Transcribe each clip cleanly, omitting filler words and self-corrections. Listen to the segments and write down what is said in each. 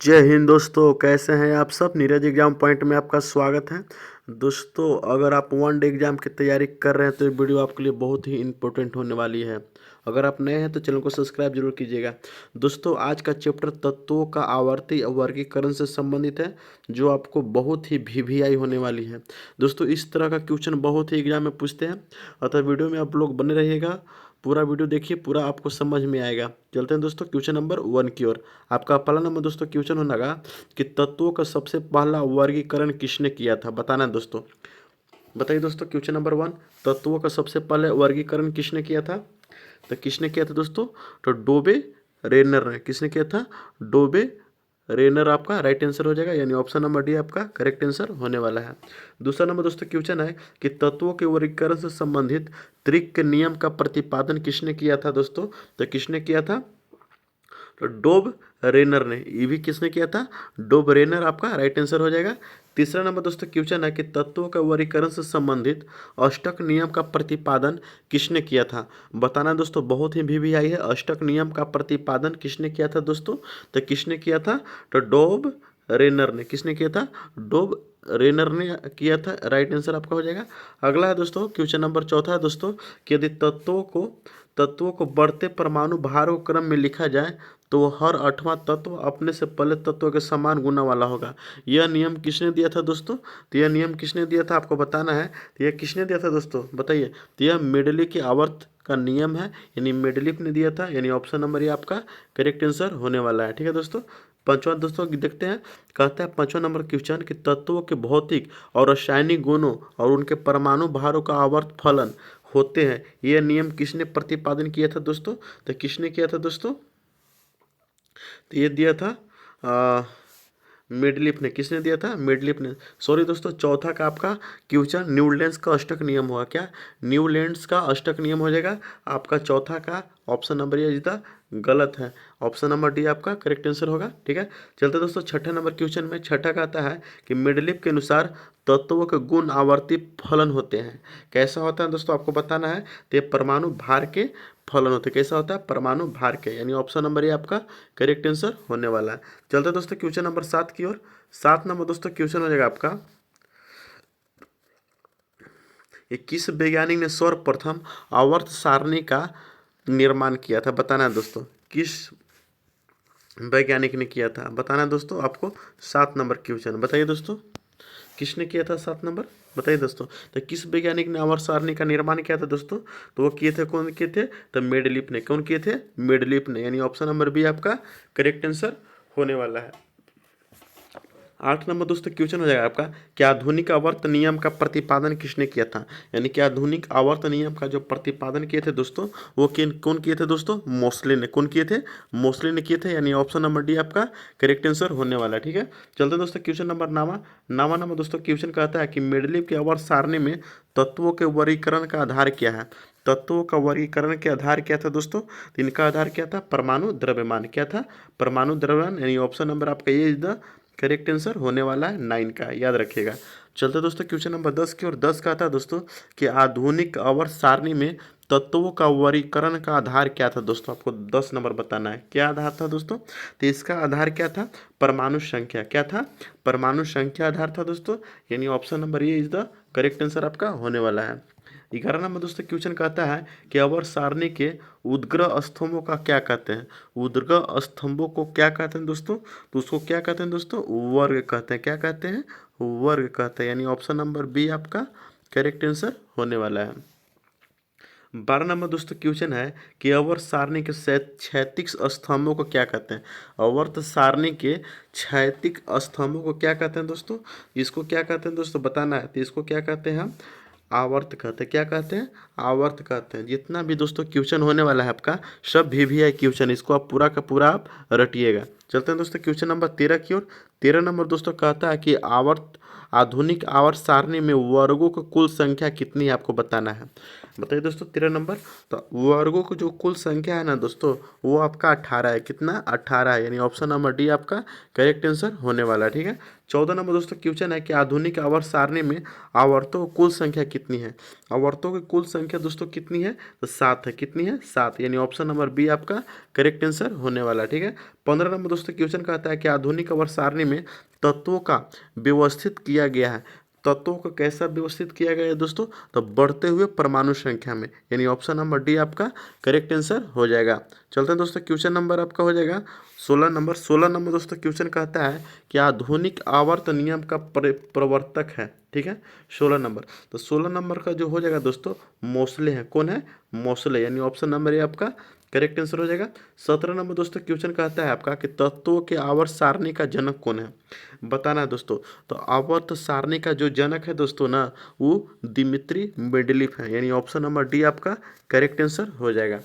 जय हिंद दोस्तों, कैसे हैं आप सब। नीरज एग्जाम पॉइंट में आपका स्वागत है। दोस्तों, अगर आप वन डे एग्जाम की तैयारी कर रहे हैं तो ये वीडियो आपके लिए बहुत ही इम्पोर्टेंट होने वाली है। अगर आप नए हैं तो चैनल को सब्सक्राइब जरूर कीजिएगा। दोस्तों, आज का चैप्टर तत्वों का आवर्ती वर्गीकरण से संबंधित है, जो आपको बहुत ही वीवीआई होने वाली है। दोस्तों, इस तरह का क्वेश्चन बहुत ही एग्जाम में पूछते हैं, अतः वीडियो में आप लोग बने रहिएगा। पूरा वीडियो देखिए, पूरा आपको समझ में आएगा। चलते हैं दोस्तों क्वेश्चन नंबर 1 की ओर। आपका पहला नंबर दोस्तों क्वेश्चन होगा कि तत्वों का सबसे पहला वर्गीकरण किसने किया था, बताना है दोस्तों। बताइए दोस्तों, क्वेश्चन नंबर 1, तत्वों का सबसे पहले वर्गीकरण किसने किया था। तो किसने किया था दोस्तों, तो डोबे रेनर ने। किसने किया था, डोबे रेनर आपका राइट आंसर हो जाएगा, यानी ऑप्शन नंबर डी आपका करेक्ट आंसर होने वाला है। दूसरा नंबर दोस्तों क्वेश्चन है कि तत्वों के वर्गीकरण से संबंधित त्रिक के नियम का प्रतिपादन किसने किया था दोस्तों। तो किसने किया था, तो डोब रेनर ने। ये भी किसने किया था, डोब रेनर आपका राइट आंसर हो जाएगा। तीसरा नंबर दोस्तों क्वेश्चन है कि तत्वों का वर्गीकरण से संबंधित अष्टक नियम का प्रतिपादन किसने किया था। बताना दोस्तों, बहुत ही वीवीआई है। अष्टक नियम का प्रतिपादन किसने किया था दोस्तों, तो किसने किया था, तो डोब रेनर ने। किसने किया था, डोब रेनर ने किया था, राइट आंसर आपका हो जाएगा। अगला है दोस्तों क्वेश्चन नंबर चौथा है दोस्तों कि यदि तत्वों को बढ़ते परमाणु भारों क्रम में लिखा जाए तो हर 8वां तत्व अपने से पहले तत्व के समान गुना वाला होगा। यह नियम किसने दिया था दोस्तों, तो यह नियम किसने दिया था आपको बताना है। तो यह किसने दिया था दोस्तों, बताइए। तो यह मेडली की आवर्त का नियम है, यानी मेडलिफ ने दिया था, यानी ऑप्शन नंबर ये आपका करेक्ट आंसर होने वाला है। ठीक है दोस्तों। पांचवां दोस्तों देखते हैं, कहता है पांचवा नंबर क्वेश्चन कि तत्वों के भौतिक और रासायनिक गुणों और उनके परमाणु भारों का आवर्त फलन होते हैं, यह नियम किसने प्रतिपादन किया था दोस्तों। तो किसने किया था दोस्तों, तो ये दिया था मिडलिप ने। किसने दिया था, मिडलिप ने। सॉरी दोस्तों, चौथा का आपका क्वेश्चन न्यूलैंड्स का अष्टक नियम होगा। क्या, न्यूलैंड्स का अष्टक नियम हो जाएगा आपका चौथा का। ऑप्शन नंबर ये जीता गलत है, ऑप्शन नंबर डी आपका करेक्ट आंसर होगा। ठीक है, चलते दोस्तों छठे नंबर क्वेश्चन में। छठा का आता है कि मिडलिप के अनुसार तत्वों के गुण आवर्ती फलन होते हैं। कैसा होता है दोस्तों, आपको बताना है। तो ये परमाणु भार के फलन होते हैं। कैसा होता है, परमाणु भार के, यानी ऑप्शन नंबर ये आपका करेक्ट आंसर होने वाला है। चलते दोस्तों क्वेश्चन नंबर 7 की ओर। 7 नंबर दोस्तों क्वेश्चन हो जाएगा आपका, ये किस वैज्ञानिक ने सर्वप्रथम आवर्त सारणी का निर्माण किया था, बताना है दोस्तों। किस वैज्ञानिक ने किया था, बताना है दोस्तों आपको। 7 नंबर क्वेश्चन बताइए दोस्तों, किसने किया था 7 नंबर, बताइए दोस्तों। तो किस वैज्ञानिक ने आवर्त सारणी का निर्माण किया था दोस्तों, तो वो किए थे, कौन किए थे, तो मेडलिप ने। कौन किए थे, मेडलिप ने, यानी ऑप्शन नंबर बी आपका करेक्ट आंसर होने वाला है। 8 नंबर दोस्तों क्वेश्चन हो जाएगा आपका कि आधुनिक आवर्त नियम का प्रतिपादन किसने किया था। यानी कि आधुनिक आवर्त नियम का जो प्रतिपादन किए थे दोस्तों, वो कौन किए थे दोस्तों, मोस्ले ने। कौन किए थे, मोस्ले ने किए थे, यानी ऑप्शन नंबर डी आपका करेक्ट आंसर होने वाला है। ठीक है, चलते दोस्तों क्वेश्चन नंबर नावा नंबर दोस्तों क्वेश्चन कहता है कि मेडलिप के आवर्त सारणी में तत्वों के वर्गीकरण का आधार क्या है। तत्वों का वर्गीकरण के आधार क्या था दोस्तों, तो इनका आधार क्या था, परमाणु द्रव्यमान। क्या था, परमाणु द्रव्यमान, यानी ऑप्शन नंबर आपका ये इज द करेक्ट आंसर होने वाला है 9 का, याद रखिएगा। चलते दोस्तों क्वेश्चन नंबर 10 की ओर। 10 का था दोस्तों कि आधुनिक आवर्त सारणी में तत्वों का वर्गीकरण का आधार क्या था दोस्तों, आपको 10 नंबर बताना है। क्या आधार था दोस्तों, तो इसका आधार क्या था, परमाणु संख्या। क्या था, परमाणु संख्या आधार था दोस्तों, यानी ऑप्शन नंबर ये इज द करेक्ट आंसर आपका होने वाला है। 11 नंबर दोस्तों क्वेश्चन कहता है कि आवर्त सारणी के उद्ग्रह स्तंभों का क्या कहते हैं। उद्ग्रह स्तंभों को क्या कहते हैं दोस्तों, तो उसको क्या कहते हैं दोस्तों, वर्ग कहते हैं। क्या कहते हैं, वर्ग कहते हैं, यानी ऑप्शन नंबर बी आपका करेक्ट आंसर होने वाला है। 12 नंबर दोस्तों क्वेश्चन है कि आवर्त सारणी के क्षैतिज स्तंभों को क्या कहते हैं। आवर्त सारणी के क्षैतिज स्तंभों को क्या कहते हैं दोस्तों, इसको क्या कहते हैं दोस्तों, बताना है। तो इसको क्या कहते हैं हम, आवर्त कहते हैं। क्या कहते हैं, आवर्त कहते हैं। जितना भी दोस्तों क्वेश्चन होने वाला है आपका, सब वीवीआई क्वेश्चन, इसको आप पूरा का पूरा आप रटिएगा। चलते हैं दोस्तों क्वेश्चन नंबर 13 की ओर। 13 नंबर दोस्तों कहता है कि आधुनिक आवर्त सारणी में वर्गों की कुल संख्या कितनी है, आपको बताना है। बताइए दोस्तों 13 नंबर। तो वर्गों की जो कुल संख्या है ना दोस्तों, वो आपका 18 है। कितना, 18 है, यानी ऑप्शन नंबर डी आपका करेक्ट आंसर होने वाला है। ठीक है, 14 नंबर दोस्तों क्वेश्चन है कि आधुनिक आवर्त सारणी में आवर्तों की कुल संख्या कितनी है। आवर्तों की कुल संख्या दोस्तों कितनी है, तो 7 है। कितनी है, 7, यानी ऑप्शन नंबर बी आपका करेक्ट आंसर होने वाला है। ठीक है, 15 नंबर दोस्तों क्वेश्चन कहता है कि आधुनिक आवर्त सारणी में तत्वों का व्यवस्थित किया गया है। तत्वों को कैसा व्यवस्थित किया गया है दोस्तों? तो बढ़ते हुए परमाणु संख्या में, यानी ऑप्शन नंबर डी आपका करेक्ट आंसर हो जाएगा। चलते हैं दोस्तों, क्वेश्चन नंबर आपका हो जाएगा 16 नंबर दोस्तों क्वेश्चन कहता है कि आधुनिक आवर्त नियम का प्रवर्तक है। ठीक है, 16 नंबर। तो 16 नंबर का जो हो जाएगा दोस्तों मोसले है। कौन है? मोसले, यानी ऑप्शन नंबर ए आपका करेक्ट आंसर हो जाएगा। 17 नंबर दोस्तों क्वेश्चन कहता है आपका कि तत्वों के आवर्त सारणी का जनक कौन है? बताना है दोस्तों। तो आवर्त सारणी का जो जनक है दोस्तों ना, वो दिमित्री मेंडलीफ है, यानी ऑप्शन नंबर डी आपका करेक्ट आंसर हो जाएगा।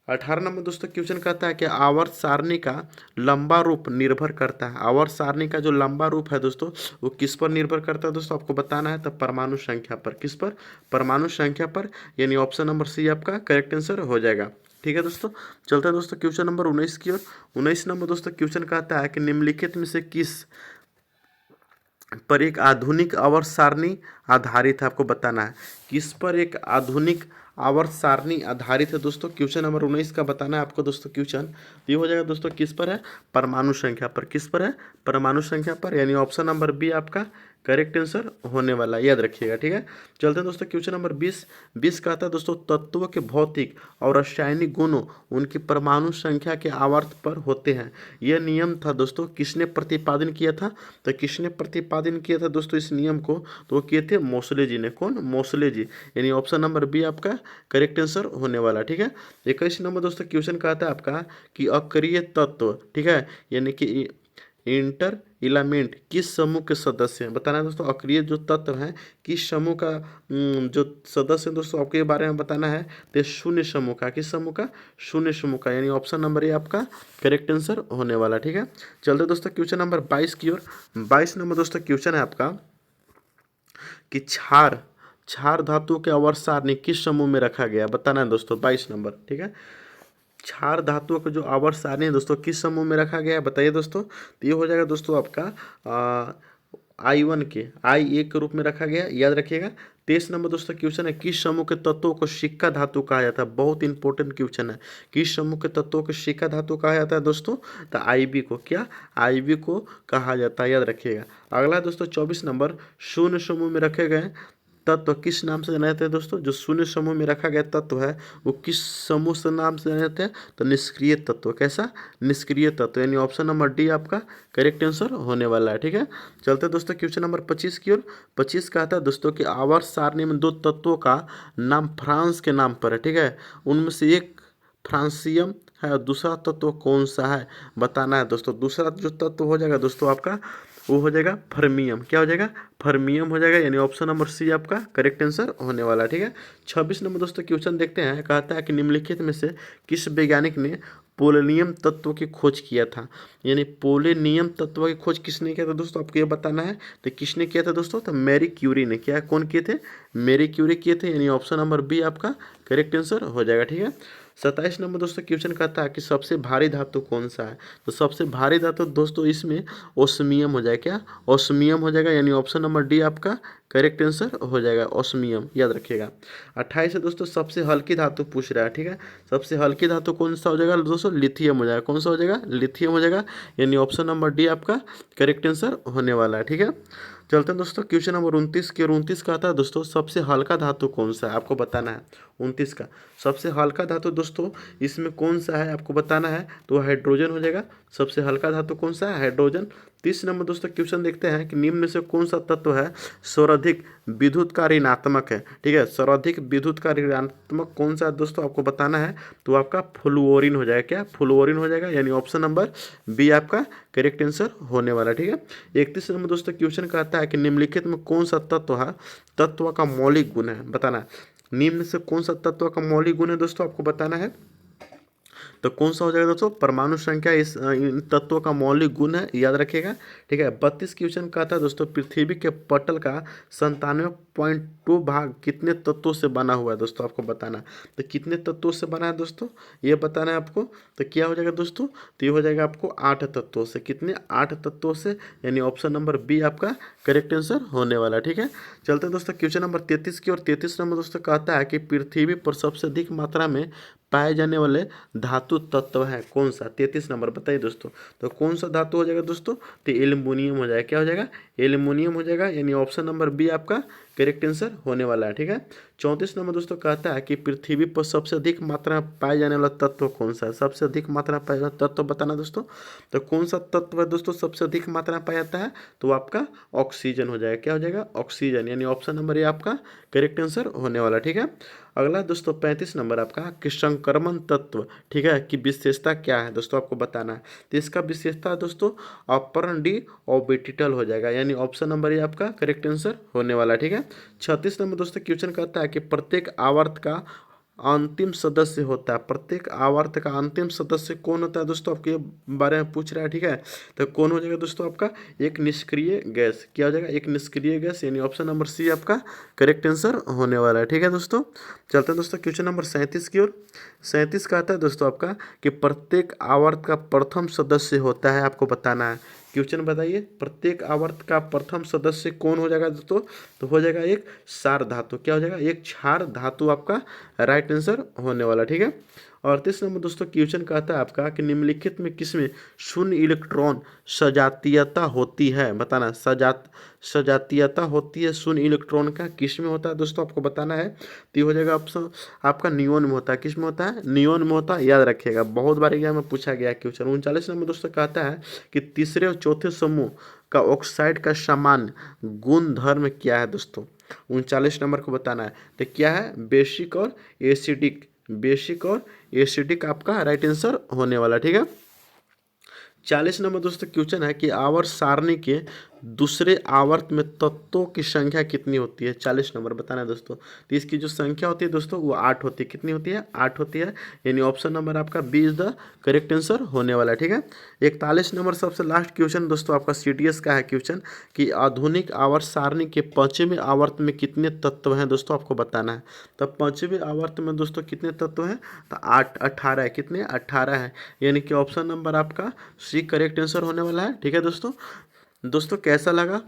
18 नंबर दोस्तों क्वेश्चन कहता है कि आवर्त सारणी का लंबा रूप निर्भर करता है। आवर्त सारणी का जो लंबा रूप है दोस्तों, वो किस पर निर्भर करता है दोस्तों? आपको बताना है। तो परमाणु संख्या पर। किस पर? परमाणु संख्या पर, यानी ऑप्शन नंबर सी आपका करेक्ट आंसर हो जाएगा। ठीक है दोस्तों, चलते हैं दोस्तों क्वेश्चन नंबर 19 की ओर। 19 नंबर दोस्तों क्वेश्चन कहता है कि निम्नलिखित में से किस पर एक आधुनिक आवर्त सारणी आधारित है? आपको बताना है किस पर एक आधुनिक आवर्त सारणी आधारित है दोस्तों। क्वेश्चन नंबर 19 का बताना है आपको दोस्तों। क्वेश्चन ये हो जाएगा दोस्तों किस पर है? परमाणु संख्या पर। किस पर है? परमाणु संख्या पर, यानी ऑप्शन नंबर बी आपका करेक्ट आंसर होने वाला है, याद रखिएगा। ठीक है, चलते हैं दोस्तों क्वेश्चन नंबर 20 कहता है दोस्तों तत्वों के भौतिक और रासायनिक गुणों उनकी परमाणु संख्या के आवर्त पर होते हैं। यह नियम था दोस्तों, किसने प्रतिपादन किया था? तो किसने प्रतिपादन किया था दोस्तों इस नियम को? तो वो किए थे मोसले जी ने। कौन? मोसले जी, यानी ऑप्शन नंबर बी आपका करेक्ट आंसर होने वाला। ठीक है, 21 नंबर दोस्तों क्वेश्चन कहता है आपका कि अक्रिय तत्व, ठीक है, यानी कि इंटर इलामेंट किस समूह के सदस्य हैं? बताना है दोस्तों। अक्रिय जो तत्व हैं किस समूह का जो सदस्य हैं दोस्तों, आपको ये बारे में बताना है। तो शून्य समूह का। किस समूह का? शून्य समूह का, यानी ऑप्शन नंबर ए आपका करेक्ट आंसर होने वाला। ठीक है, चलते दोस्तों क्वेश्चन नंबर 22 की ओर। 22 नंबर दोस्तों क्वेश्चन है आपका कि क्षार धातु के आवर्त सारणी किस समूह में रखा गया? बताना है दोस्तों। 22 नंबर, ठीक है, क्षार धातुओं का जो आवर्त सारणी है दोस्तों किस समूह में रखा गया है? बताइए दोस्तों। तो ये हो जाएगा दोस्तों आपका I1 के I1 के रूप में रखा गया, याद रखिएगा। 23 नंबर दोस्तों क्वेश्चन है किस समूह के तत्वों को सिक्का धातु कहा जाता है? बहुत इंपॉर्टेंट क्वेश्चन है। किस समूह के तत्वों को सिक्का धातु कहा जाता है दोस्तों? तो IB को। क्या? IB को कहा जाता है, याद रखिएगा। अगला दोस्तों 24 नंबर, शून्य समूह में रखे गए तत्व किस नाम से जाने जाते हैं दोस्तों? जो शून्य समूह में रखा गया तत्व है वो किस समूह से नाम से जाने जाते हैं? तो निष्क्रिय तत्व। कैसा? निष्क्रिय तत्व, यानी ऑप्शन नंबर डी आपका करेक्ट आंसर होने वाला है। ठीक है, चलते दोस्तों क्वेश्चन नंबर 25 की ओर। 25 कहता है दोस्तों कि आवर्त सारणी में दो तत्वों का नाम फ्रांस के नाम पर है। ठीक है, उनमें से एक फ्रांसियम है और दूसरा तत्व कौन सा है? बताना है दोस्तों। दूसरा जो तत्व हो जाएगा दोस्तों आपका वो हो जाएगा फर्मियम। क्या हो जाएगा? फर्मियम हो जाएगा, यानी ऑप्शन नंबर सी आपका करेक्ट आंसर होने वाला है। ठीक है, 26 नंबर दोस्तों क्वेश्चन देखते हैं। कहता है कि निम्नलिखित में से किस वैज्ञानिक ने पोलोनियम तत्व की खोज किया था? यानी पोलोनियम तत्व की खोज किसने किया था दोस्तों? आपको ये बताना है। तो किसने किया था दोस्तों? तो मैरी क्यूरी ने। क्या? कौन किए थे? मैरी क्यूरी किए थे, यानी ऑप्शन नंबर बी आपका करेक्ट आंसर हो जाएगा। ठीक है, 27 नंबर दोस्तों क्वेश्चन कहता है कि सबसे भारी धातु कौन सा है? तो सबसे भारी धातु दोस्तों इसमें ओस्मियम हो जाएगा। क्या? ओस्मियम हो जाएगा, यानी ऑप्शन नंबर डी आपका करेक्ट आंसर हो जाएगा, ओस्मियम, याद रखिएगा। 28 है दोस्तों सबसे हल्की धातु पूछ रहा है। ठीक है, सबसे हल्की धातु कौन सा हो जाएगा दोस्तों? लिथियम हो जाएगा। कौन सा हो जाएगा? लिथियम हो जाएगा, यानी ऑप्शन नंबर डी आपका करेक्ट आंसर होने वाला है। ठीक है, चलते हैं दोस्तों क्वेश्चन नंबर 29 की। 29 का आता है दोस्तों सबसे हल्का धातु कौन सा है? आपको बताना है। 29 का सबसे हल्का धातु दोस्तों इसमें कौन सा है आपको बताना है। तो हाइड्रोजन हो जाएगा। सबसे हल्का धातु कौन सा है? हाइड्रोजन। 30 नंबर दोस्तों क्वेश्चन देखते हैं कि निम्न में से कौन सा तत्व है सर्वाधिक विद्युतकारी ऋणात्मक है? ठीक है, सर्वाधिक विद्युतकारी ऋणात्मक कौन सा है दोस्तों आपको बताना है। तो आपका फ्लुओरिन हो जाएगा। क्या? फ्लुओरिन हो जाएगा, यानी ऑप्शन नंबर बी आपका करेक्ट आंसर होने वाला। ठीक है, 31 नंबर दोस्तों क्वेश्चन कहता है कि निम्नलिखित में कौन सा तत्व है तत्व का मौलिक गुण है? बताना है। निम्न से कौन सा तत्व का मौलिक गुण है दोस्तों आपको बताना है। तो कौन सा हो जाएगा दोस्तों? परमाणु संख्या इस इन तत्वों का मौलिक गुण है, याद रखिएगा। ठीक है, 32 क्वेश्चन कहता है दोस्तों पृथ्वी के पटल का 97.2 भाग कितने तत्वों से बना हुआ है दोस्तों आपको बताना। तो कितने तत्वों से बना है दोस्तों ये बताना है आपको। तो क्या हो जाएगा दोस्तों? तो ये हो जाएगा आपको 8 तत्वों से। कितने? 8 तत्वों से, यानी ऑप्शन नंबर बी आपका करेक्ट आंसर होने वाला। ठीक है, चलते हैं दोस्तों क्वेश्चन नंबर 33 की और 33 नंबर दोस्तों कहता है कि पृथ्वी पर सबसे अधिक मात्रा में पाए जाने वाले धातु तत्व है कौन सा? 33 नंबर बताइए दोस्तों। तो कौन सा धातु हो जाएगा दोस्तों? तो एल्युमिनियम हो जाएगा। क्या हो जाएगा? एल्युमिनियम हो जाएगा, यानी ऑप्शन नंबर बी आपका करेक्ट आंसर होने वाला है। ठीक है। 34 नंबर दोस्तों कहता है कि पृथ्वी पर सबसे अधिक मात्रा में पाए जाने वाला तत्व कौन सा है? सबसे अधिक मात्रा में पाया जाने तत्व बताना दोस्तों। तो कौन सा तत्व है दोस्तों सबसे अधिक मात्रा में पाया जाता है? तो आपका ऑक्सीजन हो जाएगा। क्या हो जाएगा? ऑक्सीजन, यानी ऑप्शन नंबर ए आपका करेक्ट आंसर होने वाला। ठीक है। अगला दोस्तों 35 नंबर आपका कि संक्रमण तत्व, ठीक है, की विशेषता क्या है दोस्तों आपको बताना है। तो इसका विशेषता दोस्तों अपर डी ऑर्बिटल हो जाएगा, यानी ऑप्शन नंबर ये आपका करेक्ट आंसर होने वाला। ठीक है। 36 नंबर दोस्तों क्वेश्चन कहता है कि प्रत्येक आवर्त का अंतिम सदस्य होता है। प्रत्येक आवर्त का अंतिम सदस्य कौन होता है दोस्तों? आपके बारे में पूछ रहा है। ठीक है। तो कौन हो जाएगा दोस्तों आपका? एक निष्क्रिय गैस। क्या हो जाएगा? एक निष्क्रिय गैस, यानी ऑप्शन नंबर सी आपका करेक्ट आंसर होने वाला है। ठीक है दोस्तों। चलते हैं दोस्तों क्वेश्चन नंबर 37 की ओर। 37 कहता है दोस्तों आपका कि प्रत्येक आवर्त का प्रथम सदस्य होता है, आपको बताना है। क्वेश्चन बताइए, प्रत्येक आवर्त का प्रथम सदस्य कौन हो जाएगा दोस्तों? तो हो जाएगा एक क्षार धातु। क्या हो जाएगा? एक क्षार धातु आपका राइट आंसर होने वाला। ठीक है। 38 नंबर दोस्तों क्वेश्चन कहता है आपका कि निम्नलिखित में किसमें शून्य इलेक्ट्रॉन सजातीयता होती है? बताना। सजातीयता होती है शून्य इलेक्ट्रॉन का, किस में होता है दोस्तों आपको बताना है। तो ये हो जाएगा ऑप्शन आपका नियोन में होता है। किस में होता है? नियोन में होता है, याद रखिएगा, बहुत बार एग्जाम में पूछा गया क्वेश्चन। 39 नंबर दोस्तों कहता है कि तीसरे और चौथे समूह का ऑक्साइड का सामान्य गुण धर्म क्या है दोस्तों? 39 नंबर को बताना है। तो क्या है? बेसिक और एसिडिक। बेसिक और एसिडिक आपका राइट आंसर होने वाला। ठीक है। 40 नंबर दोस्तों क्वेश्चन है कि आवर्त सारणी के दूसरे आवर्त में तत्वों की संख्या कितनी होती है? 40 नंबर बताना है दोस्तों। तो इसकी जो संख्या होती है दोस्तों वो 8 होती है। कितनी होती है? 8 होती है, यानी ऑप्शन नंबर आपका B is the correct answer होने वाला है। ठीक है। 41 नंबर सबसे लास्ट क्वेश्चन दोस्तों आपका CTS का है क्वेश्चन कि आधुनिक आवर्त सारणी के 5वें आवर्त में कितने तत्व हैं दोस्तों आपको बताना है। तो 5वें आवर्त में दोस्तों कितने तत्व हैं? तो 18 है। कितने? 18 है, यानी कि ऑप्शन नंबर आपका सी करेक्ट आंसर होने वाला है। ठीक है दोस्तों कैसा लगा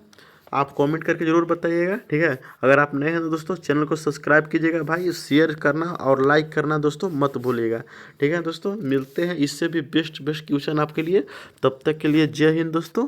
आप कमेंट करके ज़रूर बताइएगा। ठीक है। अगर आप नए हैं तो दोस्तों चैनल को सब्सक्राइब कीजिएगा भाई, शेयर करना और लाइक करना दोस्तों मत भूलिएगा। ठीक है दोस्तों, मिलते हैं इससे भी बेस्ट क्वेश्चन आपके लिए। तब तक के लिए जय हिंद दोस्तों।